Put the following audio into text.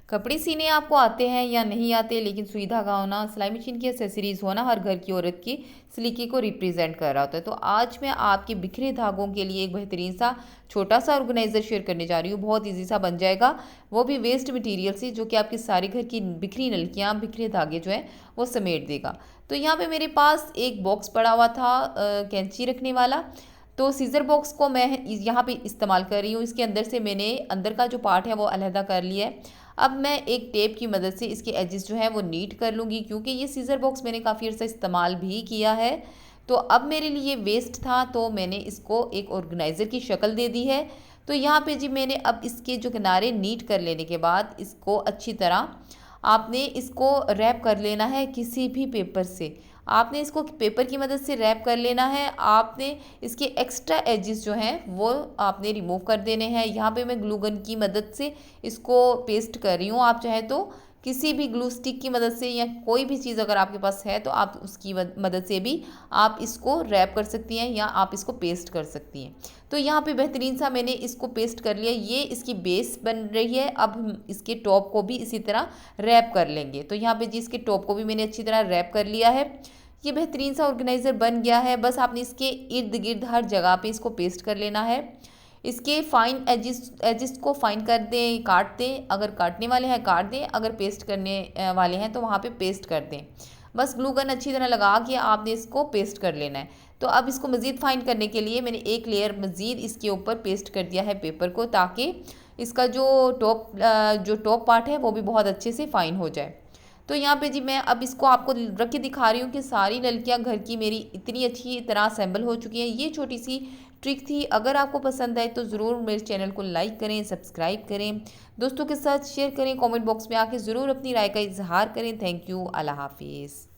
कपड़े सीने आपको आते हैं या नहीं आते, लेकिन सुई धागा होना, सिलाई मशीन की एक्सेसरीज होना हर घर की औरत की सलीके को रिप्रेजेंट कर रहा होता है। तो आज मैं आपके बिखरे धागों के लिए एक बेहतरीन सा छोटा सा ऑर्गेनाइजर शेयर करने जा रही हूँ। बहुत ईजी सा बन जाएगा, वो भी वेस्ट मटेरियल से, जो कि आपके सारे घर की बिखरी नलकियाँ, बिखरे धागे जो हैं वो समेट देगा। तो यहाँ पे मेरे पास एक बॉक्स पड़ा हुआ था कैंची रखने वाला। तो सीज़र बॉक्स को मैं यहाँ पे इस्तेमाल कर रही हूँ। इसके अंदर से मैंने अंदर का जो पार्ट है वो अलहदा कर लिया है। अब मैं एक टेप की मदद से इसके एजेस जो हैं वो नीट कर लूँगी, क्योंकि ये सीज़र बॉक्स मैंने काफ़ी अर्सा इस्तेमाल भी किया है। तो अब मेरे लिए वेस्ट था, तो मैंने इसको एक ऑर्गेनाइज़र की शक्ल दे दी है। तो यहाँ पे जी मैंने अब इसके जो किनारे नीट कर लेने के बाद इसको अच्छी तरह आपने इसको रैप कर लेना है किसी भी पेपर से। आपने इसको पेपर की मदद से रैप कर लेना है। आपने इसके एक्स्ट्रा एजेस जो हैं वो आपने रिमूव कर देने हैं। यहाँ पे मैं ग्लू गन की मदद से इसको पेस्ट कर रही हूँ। आप चाहे तो किसी भी ग्लू स्टिक की मदद से या कोई भी चीज़ अगर आपके पास है तो आप उसकी मदद से भी आप इसको रैप कर सकती हैं या आप इसको पेस्ट कर सकती हैं। तो यहाँ पे बेहतरीन सा मैंने इसको पेस्ट कर लिया। ये इसकी बेस बन रही है। अब हम इसके टॉप को भी इसी तरह रैप कर लेंगे। तो यहाँ पे जी इसके टॉप को भी मैंने अच्छी तरह रैप कर लिया है। ये बेहतरीन सा ऑर्गेनाइज़र बन गया है। बस आपने इसके इर्द गिर्द हर जगह पे इसको पेस्ट कर लेना है। इसके फाइन एजिस को फाइन कर दें, काट दें, अगर काटने वाले हैं काट दें, अगर पेस्ट करने वाले हैं तो वहाँ पे पेस्ट कर दें। बस ग्लू गन अच्छी तरह लगा के आपने इसको पेस्ट कर लेना है। तो अब इसको मज़ीद फाइन करने के लिए मैंने एक लेयर मज़ीद इसके ऊपर पेस्ट कर दिया है पेपर को, ताकि इसका जो टॉप पार्ट है वो भी बहुत अच्छे से फाइन हो जाए। तो यहाँ पे जी मैं अब इसको आपको रख के दिखा रही हूँ कि सारी नलकियाँ घर की मेरी इतनी अच्छी तरह असेंबल हो चुकी हैं। ये छोटी सी ट्रिक थी। अगर आपको पसंद आए तो ज़रूर मेरे चैनल को लाइक करें, सब्सक्राइब करें, दोस्तों के साथ शेयर करें, कमेंट बॉक्स में आके ज़रूर अपनी राय का इजहार करें। Thank you. अल्लाह हाफिज़।